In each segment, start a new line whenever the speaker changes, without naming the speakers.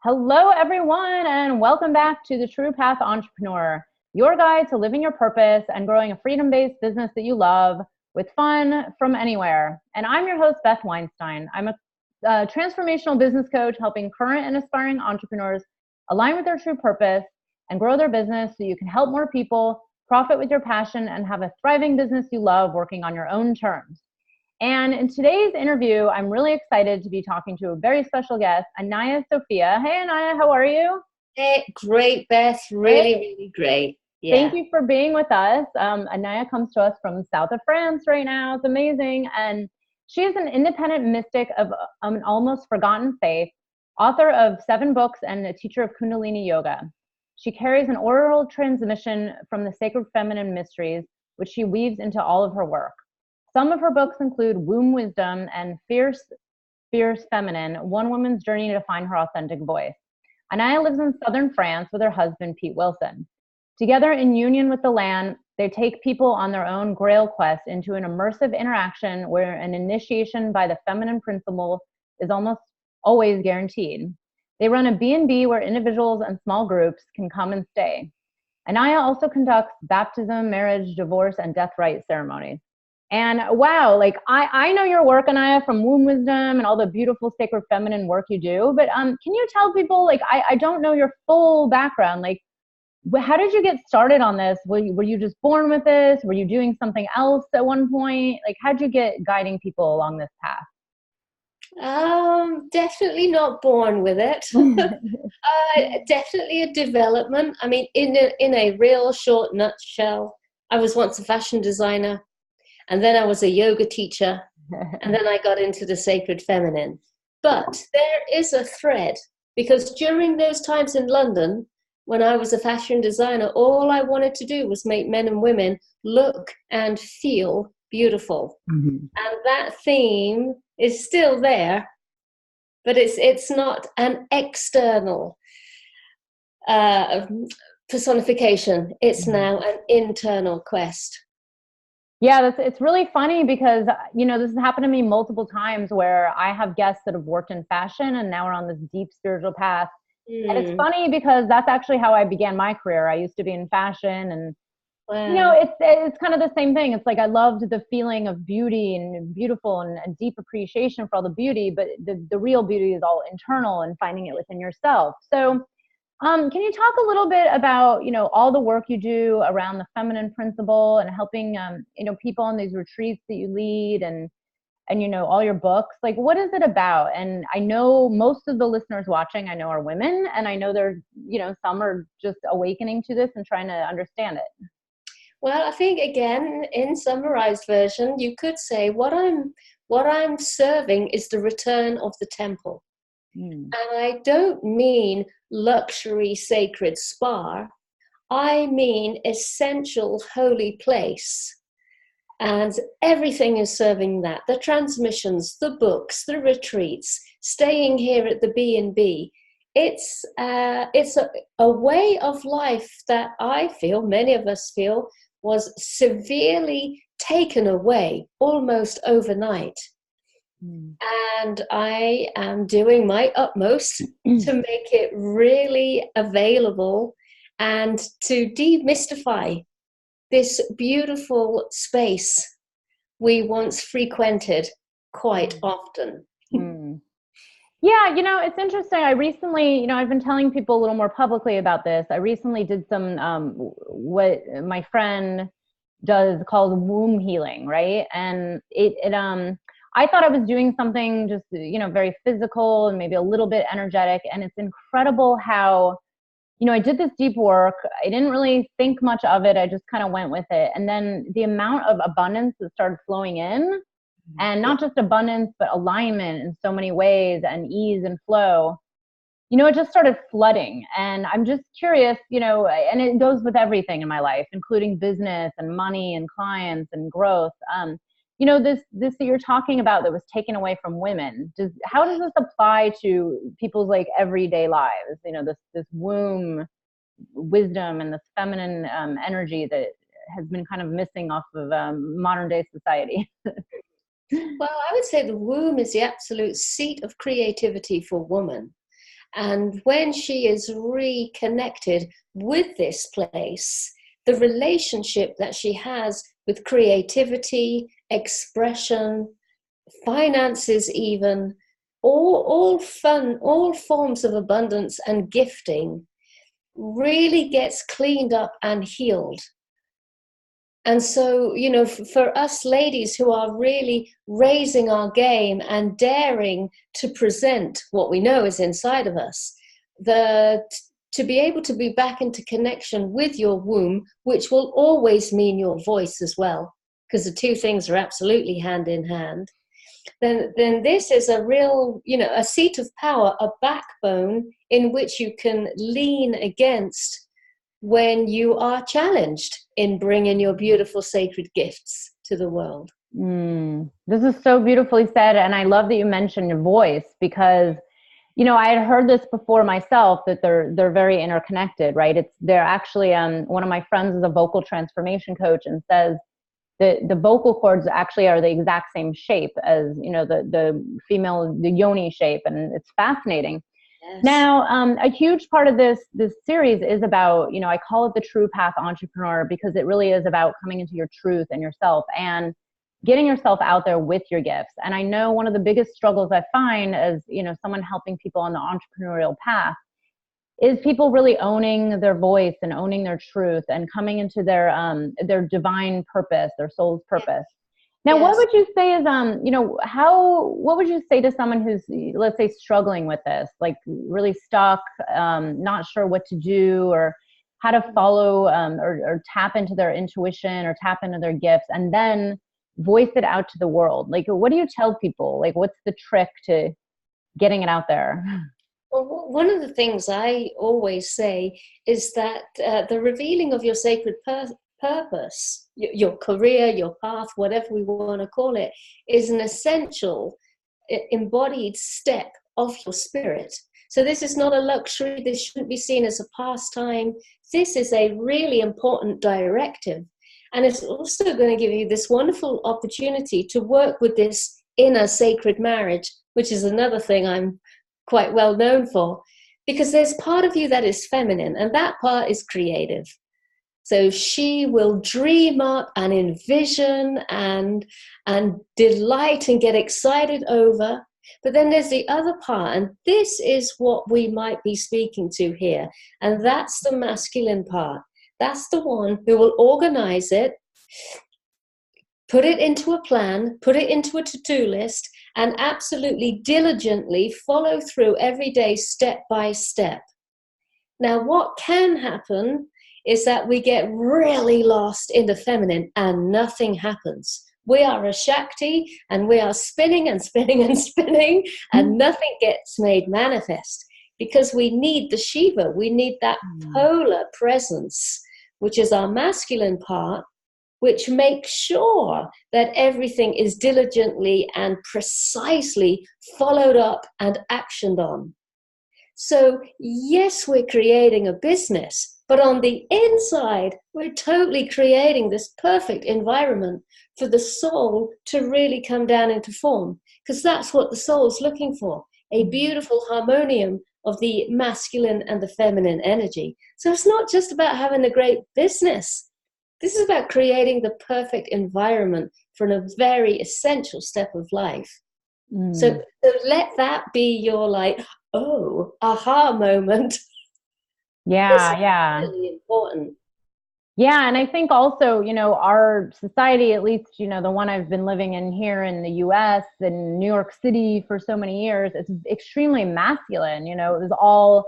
Hello, everyone, and welcome back to the True Path Entrepreneur, your guide to living your purpose and growing a freedom-based business that you love with fun from anywhere. And I'm your host, Beth Weinstein. I'm a transformational business coach helping current and aspiring entrepreneurs align with their true purpose and grow their business so you can help more people, profit with your passion, and have a thriving business you love working on your own terms. And in today's interview, I'm really excited to be talking to a very special guest, Anaiya Sophia. Hey, Anaiya, how are you?
Hey, great, Beth. Really great. Yeah.
Thank you for being with us. Anaiya comes to us from south of France right now. It's amazing. And she is an independent mystic of an almost forgotten faith, author of 7 books, and a teacher of Kundalini Yoga. She carries an oral transmission from the sacred feminine mysteries, which she weaves into all of her work. Some of her books include Womb Wisdom and Fierce Feminine, One Woman's Journey to Find Her Authentic Voice. Anaiya lives in southern France with her husband, Pete Wilson. Together in union with the land, they take people on their own grail quest into an immersive interaction where an initiation by the feminine principle is almost always guaranteed. They run a B&B where individuals and small groups can come and stay. Anaiya also conducts baptism, marriage, divorce, and death rite ceremonies. And wow, like I know your work, Anaiya, from Womb Wisdom and all the beautiful sacred feminine work you do. But can you tell people, like, I don't know your full background. Like, how did you get started on this? Were you just born with this? Were you doing something else at one point? Like, how'd you get guiding people along this path?
Definitely not born with it. Definitely a development. I mean, in a real short nutshell, I was once a fashion designer. And then I was a yoga teacher, and then I got into the sacred feminine. But there is a thread, because during those times in London, when I was a fashion designer, all I wanted to do was make men and women look and feel beautiful. Mm-hmm. And that theme is still there, but it's not an external personification. It's now an internal quest.
Yeah, it's really funny because, this has happened to me multiple times where I have guests that have worked in fashion and now are on this deep spiritual path. And it's funny because that's actually how I began my career. I used to be in fashion and, it's kind of the same thing. It's like I loved the feeling of beauty and beautiful and a deep appreciation for all the beauty, but the real beauty is all internal and finding it within yourself. So can you talk a little bit about, all the work you do around the feminine principle and helping, people on these retreats that you lead and all your books? Like, what is it about? And I know most of the listeners watching, I know, are women, and I know they're, some are just awakening to this and trying to understand it.
Well, I think, again, in summarized version, you could say what I'm serving is the return of the temple. And I don't mean luxury sacred spa. I mean essential holy place. And everything is serving that. The transmissions, the books, the retreats, staying here at the B&B. It's a way of life that I feel, many of us feel, was severely taken away almost overnight. And I am doing my utmost to make it really available and to demystify this beautiful space we once frequented quite often.
Yeah, it's interesting. I recently, I've been telling people a little more publicly about this. I recently did some, what my friend does called womb healing, right? And I thought I was doing something just, very physical and maybe a little bit energetic. And it's incredible how, I did this deep work. I didn't really think much of it. I just kind of went with it. And then the amount of abundance that started flowing in, and not just abundance, but alignment in so many ways and ease and flow, it just started flooding. And I'm just curious, and it goes with everything in my life, including business and money and clients and growth. This that you're talking about that was taken away from women, how does this apply to people's like everyday lives? This womb wisdom and this feminine energy that has been kind of missing off of modern day society.
Well, I would say the womb is the absolute seat of creativity for woman. And when she is reconnected with this place, the relationship that she has with creativity, expression, finances even, all fun, all forms of abundance and gifting really gets cleaned up and healed. And so, you know, for us ladies who are really raising our game and daring to present what we know is inside of us, to be able to be back into connection with your womb, which will always mean your voice as well, because the two things are absolutely hand in hand, then this is a real, you know, a seat of power, a backbone in which you can lean against when you are challenged in bringing your beautiful sacred gifts to the world.
This is so beautifully said. And I love that you mentioned your voice, because, you know, I had heard this before myself, that they're very interconnected, right? They're actually, one of my friends is a vocal transformation coach and says that the vocal cords actually are the exact same shape as, you know, the female, the yoni shape. And it's fascinating. Yes. Now, a huge part of this series is about, you know, I call it the True Path Entrepreneur, because it really is about coming into your truth and yourself and getting yourself out there with your gifts. And I know one of the biggest struggles I find as, you know, someone helping people on the entrepreneurial path is people really owning their voice and owning their truth and coming into their divine purpose, their soul's purpose. Now, what would you say is, you know, what would you say to someone who's, let's say, struggling with this, like really stuck, not sure what to do or how to follow or tap into their intuition or tap into their gifts and then voice it out to the world? Like, what do you tell people? Like, what's the trick to getting it out there?
Well, one of the things I always say is that the revealing of your sacred purpose, your career, your path, whatever we want to call it, is an essential embodied step of your spirit. So this is not a luxury. This shouldn't be seen as a pastime. This is a really important directive. And it's also going to give you this wonderful opportunity to work with this inner sacred marriage, which is another thing I'm quite well known for, because there's part of you that is feminine and that part is creative. So she will dream up and envision and delight and get excited over. But then there's the other part, and this is what we might be speaking to here. And that's the masculine part. That's the one who will organize it, put it into a plan, put it into a to-do list, and absolutely diligently follow through every day step by step. Now, what can happen is that we get really lost in the feminine and nothing happens. We are a Shakti and we are spinning and spinning and spinning and nothing gets made manifest because we need the Shiva. We need that polar presence, which is our masculine part, which makes sure that everything is diligently and precisely followed up and actioned on. So yes, we're creating a business, but on the inside, we're totally creating this perfect environment for the soul to really come down into form, because that's what the soul's looking for, a beautiful harmonium of the masculine and the feminine energy. So it's not just about having a great business. This is about creating the perfect environment for a very essential step of life. So let that be your aha moment.
Yeah.
Really important.
Yeah. And I think also, you know, our society, at least, you know, the one I've been living in here in the US and New York City for so many years, it's extremely masculine. You know, it was all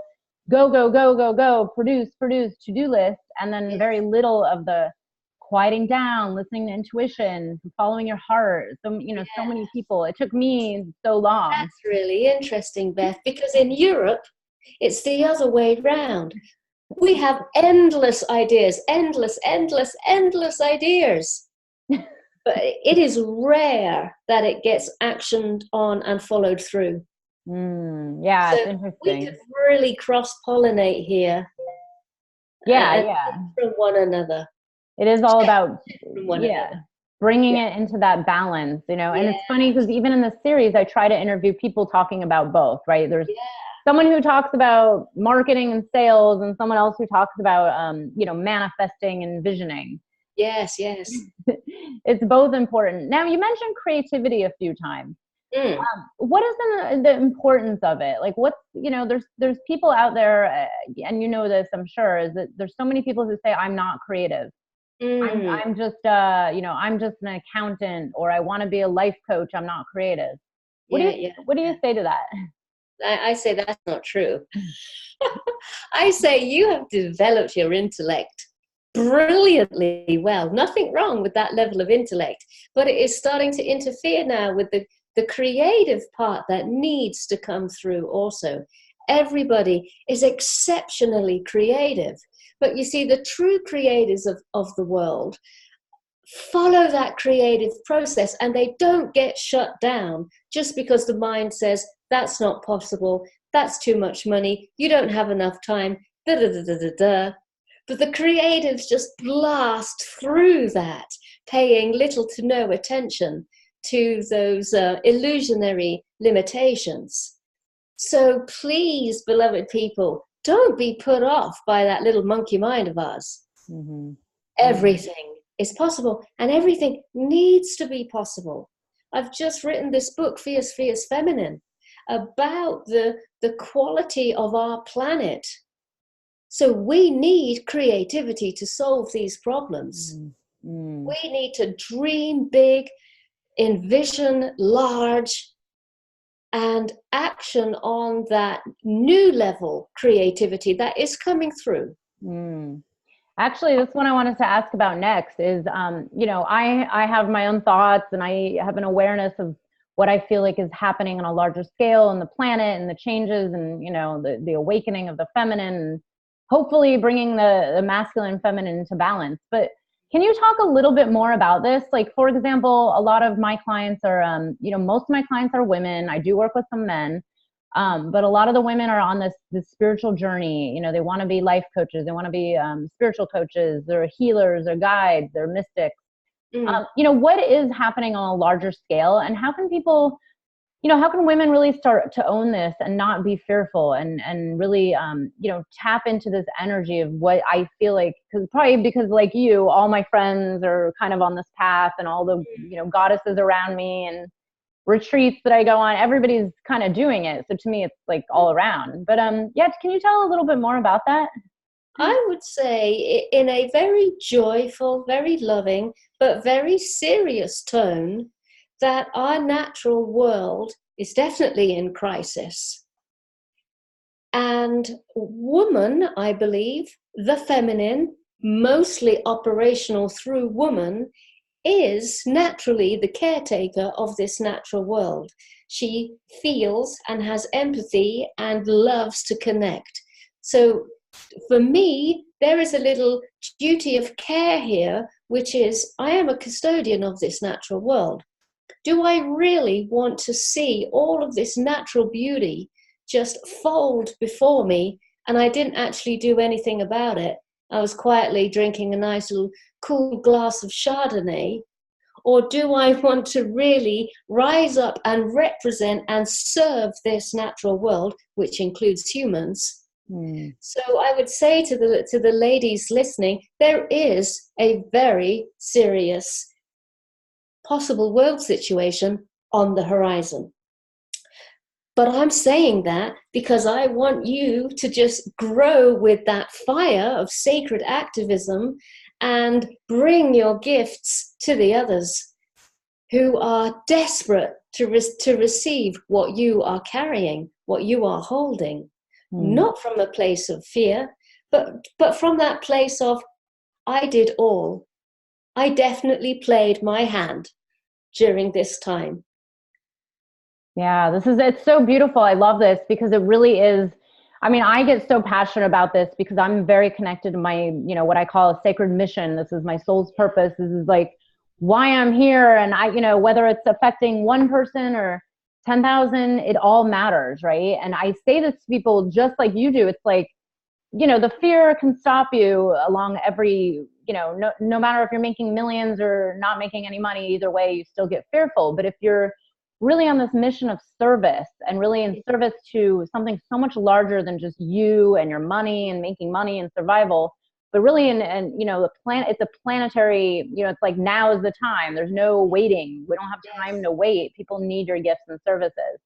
go, go, go, go, go, produce, to-do list. And then very little of the quieting down, listening to intuition, following your heart. So, you know, so many people, it took me so long.
That's really interesting, Beth, because in Europe, it's the other way round. We have endless ideas, endless ideas. But it is rare that it gets actioned on and followed through.
Yeah,
so
it's interesting.
We could really cross-pollinate here. From one another.
It is all about bringing it into that balance, you know. And it's funny because even in the series, I try to interview people talking about both, right? There's someone who talks about marketing and sales and someone else who talks about, manifesting and visioning.
Yes, yes.
It's both important. Now, you mentioned creativity a few times.
Mm.
What is the importance of it? Like, what's, there's people out there, and you know this, I'm sure, is that there's so many people who say, I'm not creative. I'm just, I'm just an accountant, or I want to be a life coach. I'm not creative. What do you say to that?
I say that's not true. I say you have developed your intellect brilliantly well. Nothing wrong with that level of intellect, but it is starting to interfere now with the creative part that needs to come through also. Everybody is exceptionally creative, but you see, the true creators of the world follow that creative process, and they don't get shut down just because the mind says, that's not possible, that's too much money, you don't have enough time, da da da da da da. But the creatives just blast through that, paying little to no attention to those illusionary limitations. So please, beloved people, don't be put off by that little monkey mind of ours. Mm-hmm. Everything is possible, and everything needs to be possible. I've just written this book, Fierce, Fierce Feminine, about the quality of our planet. So we need creativity to solve these problems. Mm. We need to dream big, envision large, and action on that new level creativity that is coming through. Mm.
Actually, that's what I wanted to ask about next is, I have my own thoughts, and I have an awareness of what I feel like is happening on a larger scale on the planet, and the changes, and, the awakening of the feminine, and hopefully bringing the masculine and feminine into balance. But can you talk a little bit more about this? Like, for example, a lot of my clients are, most of my clients are women. I do work with some men. But a lot of the women are on this spiritual journey. They want to be life coaches. They want to be spiritual coaches. They're healers, they're guides, they're mystics. What is happening on a larger scale, and how can people, how can women really start to own this and not be fearful, and really, tap into this energy of what I feel like, because like you, all my friends are kind of on this path, and all the, goddesses around me and retreats that I go on, everybody's kind of doing it. So to me, it's like all around. But can you tell a little bit more about that?
I would say, in a very joyful, very loving, but very serious tone, that our natural world is definitely in crisis. And woman, I believe, the feminine, mostly operational through woman, is naturally the caretaker of this natural world. She feels and has empathy and loves to connect. So for me, there is a little duty of care here, which is, I am a custodian of this natural world. Do I really want to see all of this natural beauty just fold before me, and I didn't actually do anything about it? I was quietly drinking a nice little cool glass of Chardonnay. Or do I want to really rise up and represent and serve this natural world, which includes humans? So I would say to the ladies listening, there is a very serious possible world situation on the horizon. But I'm saying that because I want you to just grow with that fire of sacred activism and bring your gifts to the others who are desperate to receive what you are carrying, what you are holding. Not from a place of fear, but from that place of, I did all. I definitely played my hand during this time.
Yeah, it's so beautiful. I love this because it really is. I mean, I get so passionate about this because I'm very connected to my, what I call a sacred mission. This is my soul's purpose. This is like why I'm here. And whether it's affecting one person or 10,000, it all matters. Right. And I say this to people just like you do. It's like, the fear can stop you along every, no matter if you're making millions or not making any money, either way, you still get fearful. But if you're really on this mission of service, and really in service to something so much larger than just you and your money and making money and survival, but really and the planet, it's a planetary, it's like now is the time. There's no waiting. We don't have time to wait. People need your gifts and services.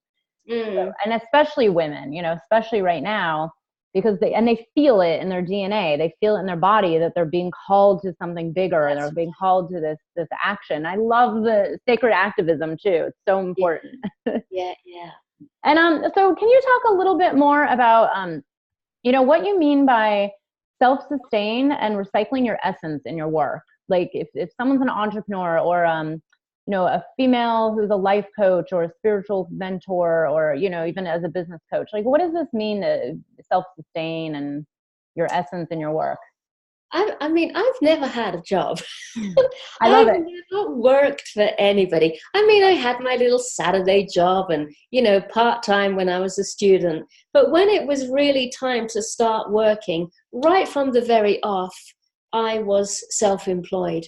So, and especially women, especially right now, because they feel it in their DNA. They feel it in their body that they're being called to something bigger. And they're being called to this action. I love the sacred activism too. It's so important.
Yeah.
And so can you talk a little bit more about what you mean by self-sustain and recycling your essence in your work? Like if someone's an entrepreneur, or a female who's a life coach or a spiritual mentor, or even as a business coach, like what does this mean to self-sustain and your essence in your work?
I mean, I've never had a job.
I love it.
I've never worked for anybody. I mean, I had my little Saturday job and, part-time when I was a student. But when it was really time to start working, right from the very off, I was self-employed.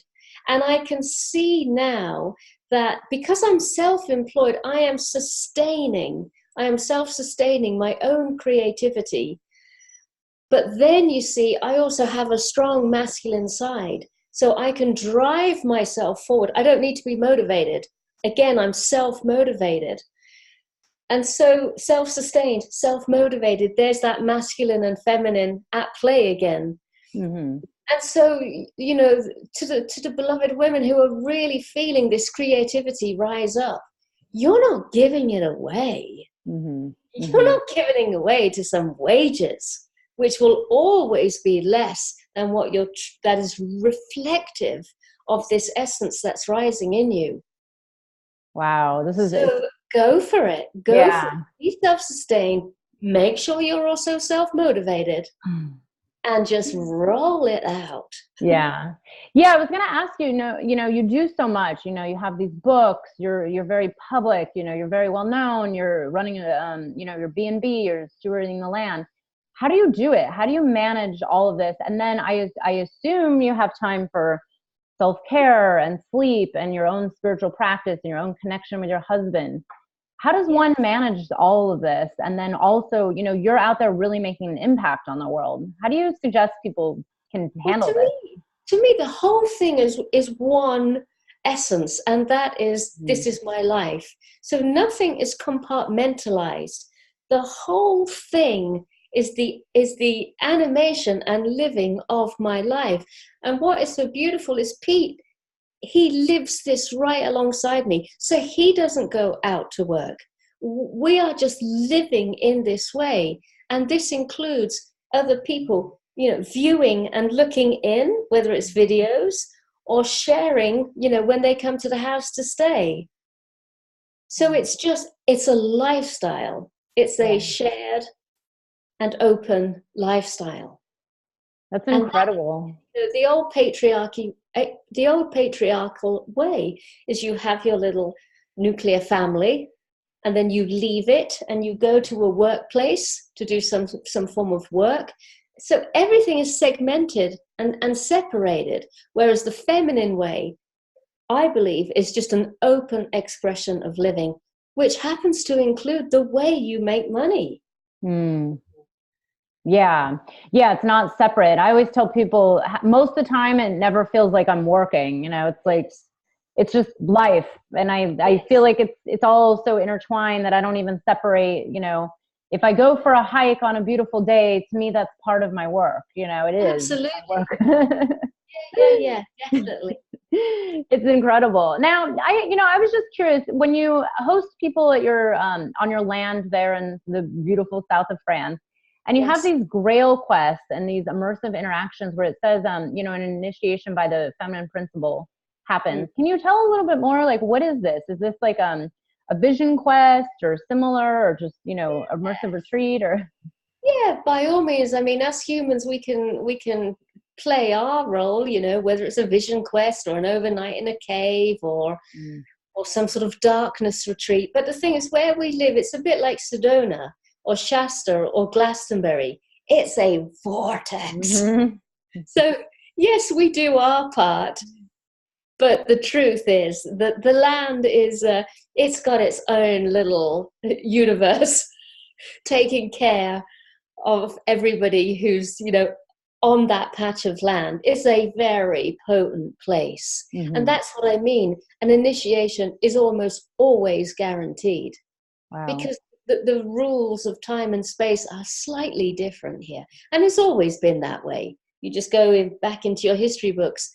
And I can see now that because I'm self-employed, I am self-sustaining my own creativity. But then you see, I also have a strong masculine side. So I can drive myself forward. I don't need to be motivated. Again, I'm self-motivated. And so self-sustained, self-motivated, there's that masculine and feminine at play again. Mm-hmm. And so, to the beloved women who are really feeling this creativity rise up, you're not giving it away. Mm-hmm. You're not giving it away to some wages, which will always be less than that is reflective of this essence that's rising in you.
Wow, this is
so go for it. Go for it. Be self-sustained. Make sure you're also self-motivated. And just roll it out.
Yeah. I was going to ask you, you do so much, you have these books, you're very public, you're very well known, you're running, your B&B, you're stewarding the land. How do you do it? How do you manage all of this? And then I assume you have time for self-care and sleep and your own spiritual practice and your own connection with your husband. How does one manage all of this? And then also, you're out there really making an impact on the world. How do you suggest people can handle this?
To me, the whole thing is one essence, and that is, this is my life. So nothing is compartmentalized. The whole thing is the animation and living of my life. And what is so beautiful is Pete, he lives this right alongside me. So he doesn't go out to work. We are just living in this way. And this includes other people, viewing and looking in, whether it's videos or sharing, when they come to the house to stay. So it's a lifestyle. It's a shared and open lifestyle.
That's incredible.
The old patriarchal way is you have your little nuclear family, and then you leave it and you go to a workplace to do some form of work. So everything is segmented and separated, whereas the feminine way, I believe, is just an open expression of living, which happens to include the way you make money.
Yeah, it's not separate. I always tell people most of the time it never feels like I'm working, it's like, it's just life. And I feel like it's all so intertwined that I don't even separate, if I go for a hike on a beautiful day, to me, that's part of my work. It is.
Absolutely.
Work.
Yeah, definitely.
It's incredible. Now, I was just curious, when you host people at your, on your land there in the beautiful south of France, and you have these grail quests and these immersive interactions where it says, an initiation by the feminine principle happens. Can you tell a little bit more, like, what is this? Is this like a vision quest or similar, or just, immersive retreat, or?
Yeah, by all means. I mean, us humans, we can play our role, whether it's a vision quest or an overnight in a cave or some sort of darkness retreat. But the thing is, where we live, it's a bit like Sedona or Shasta or Glastonbury. It's a vortex. So yes, we do our part, But the truth is that the land is, it's got its own little universe taking care of everybody who's, on that patch of land. It's a very potent place.
Mm-hmm.
And that's what I mean. An initiation is almost always guaranteed.
Wow.
Because the rules of time and space are slightly different here. And it's always been that way. You just go back into your history books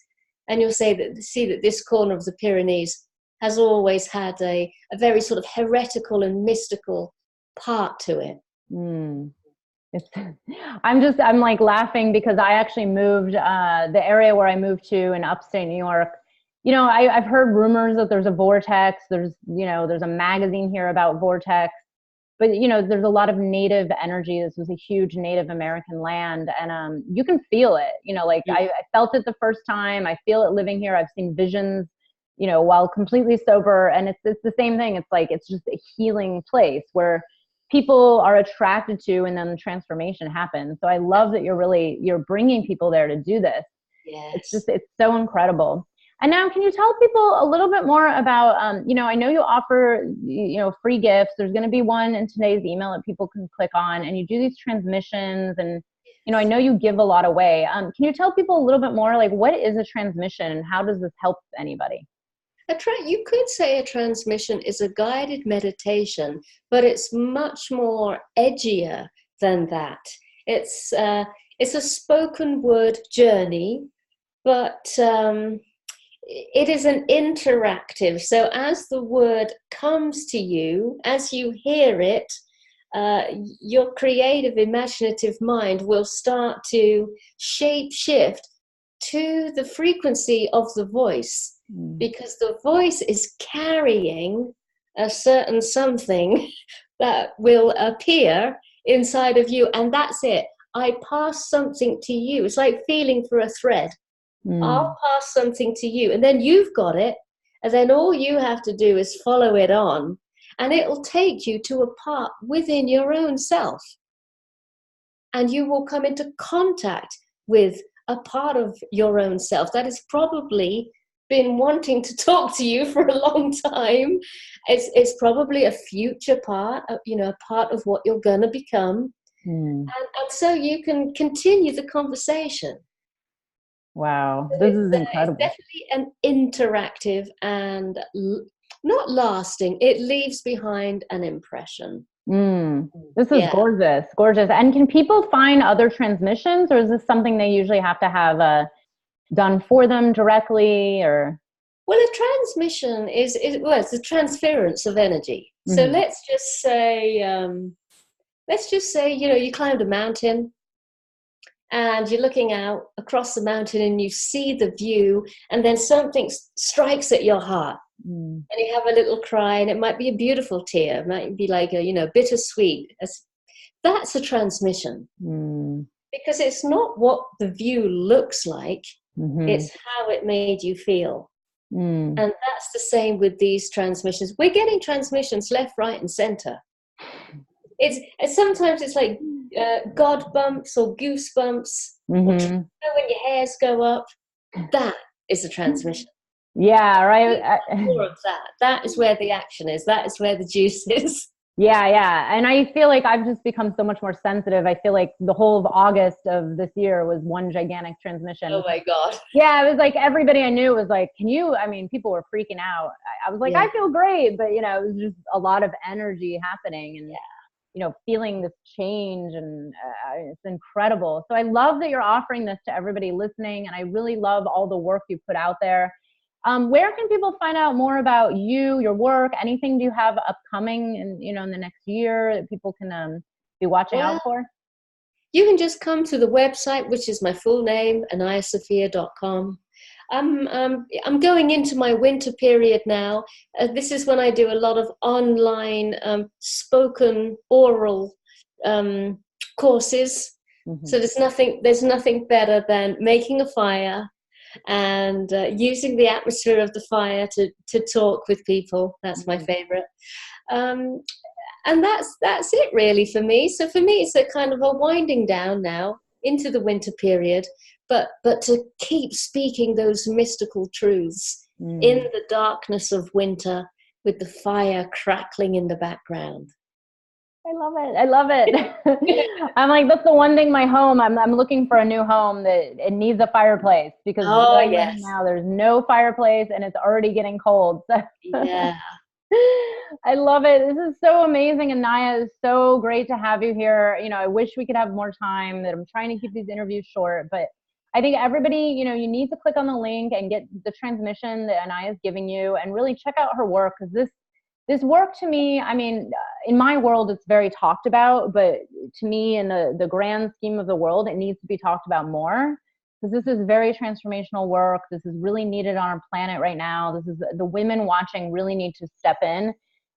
and you'll see that this corner of the Pyrenees has always had a very sort of heretical and mystical part to it.
Mm. I'm like laughing because I actually moved, the area where I moved to in upstate New York. I've heard rumors that there's a vortex. There's a magazine here about vortex, but there's a lot of native energy. This was a huge Native American land, and you can feel it. I felt it the first time. I feel it living here. I've seen visions, while completely sober, and it's the same thing. It's like it's just a healing place where people are attracted to, and then the transformation happens. So I love that you're bringing people there to do this.
Yes.
It's so incredible. And now, can you tell people a little bit more about, I know you offer, free gifts. There's going to be one in today's email that people can click on, and you do these transmissions, and, I know you give a lot away. Can you tell people a little bit more, like, what is a transmission and how does this help anybody?
You could say a transmission is a guided meditation, but it's much more edgier than that. It's a spoken word journey, but it is an interactive. So as the word comes to you, as you hear it, your creative, imaginative mind will start to shape shift to the frequency of the voice. Because the voice is carrying a certain something that will appear inside of you, and that's it. I pass something to you. It's like feeling for a thread. I'll pass something to you, and then you've got it, and then all you have to do is follow it on, and it'll take you to a part within your own self, and you will come into contact with a part of your own self that is probably been wanting to talk to you for a long time. It's probably a future part, a part of what you're going to become. And so you can continue the conversation.
Wow, this is incredible.
It's definitely an interactive and not lasting. It leaves behind an impression.
This is gorgeous. And can people find other transmissions, or is this something they usually have to have done for them directly? Or
well, a transmission is it's the transference of energy. So let's just say you climbed a mountain and you're looking out across the mountain and you see the view, and then something strikes at your heart and you have a little cry, and it might be a beautiful tear, it might be like a bittersweet. That's a transmission, because it's not what the view looks like. It's how it made you feel. And that's the same with these transmissions. We're getting transmissions left, right, and center. Sometimes it's like God bumps or goosebumps. Or, when your hairs go up, that is a transmission.
Yeah, right.
More of that. That is where the action is. That is where the juice is.
Yeah. And I feel like I've just become so much more sensitive. I feel like the whole of August of this year was one gigantic transmission.
Oh my God.
Yeah, it was like everybody I knew was like, people were freaking out. I was like, I feel great. But, it was just a lot of energy happening and, feeling this change. And it's incredible. So I love that you're offering this to everybody listening. And I really love all the work you put out there. Where can people find out more about you, your work? Anything do you have upcoming in the next year that people can be watching out for?
You can just come to the website, which is my full name, anaiyasophia.com. I'm going into my winter period now. This is when I do a lot of online spoken oral courses. So there's nothing better than making a fire and using the atmosphere of the fire to talk with people. That's my favorite. And that's it really for me. So for me, it's a kind of a winding down now into the winter period, but to keep speaking those mystical truths in the darkness of winter with the fire crackling in the background.
I love it. I love it. I'm like, that's the one thing, my home, I'm looking for a new home that it needs a fireplace, because right now there's no fireplace and it's already getting cold. So.
Yeah.
I love it. This is so amazing. Anaiya, it's so great to have you here. You know, I wish we could have more time, that I'm trying to keep these interviews short, but I think everybody, you know, you need to click on the link and get the transmission that Anaiya is giving you, and really check out her work, because this work, to me, I mean, in my world, it's very talked about, but to me, in the grand scheme of the world, it needs to be talked about more, because this is very transformational work. This is really needed on our planet right now. This is, the women watching really need to step in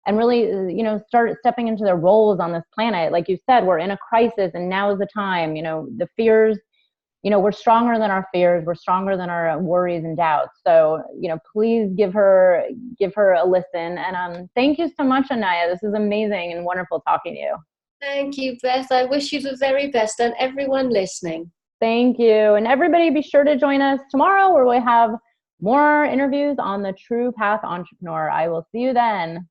and really, you know, start stepping into their roles on this planet. Like you said, we're in a crisis, and now is the time. You know, the fears, you know, we're stronger than our fears. We're stronger than our worries and doubts. So, you know, please give her a listen. And thank you so much, Anaiya. This is amazing and wonderful talking to you.
Thank you, Beth. I wish you the very best, and everyone listening.
Thank you. And everybody, be sure to join us tomorrow, where we have more interviews on the True Path Entrepreneur. I will see you then.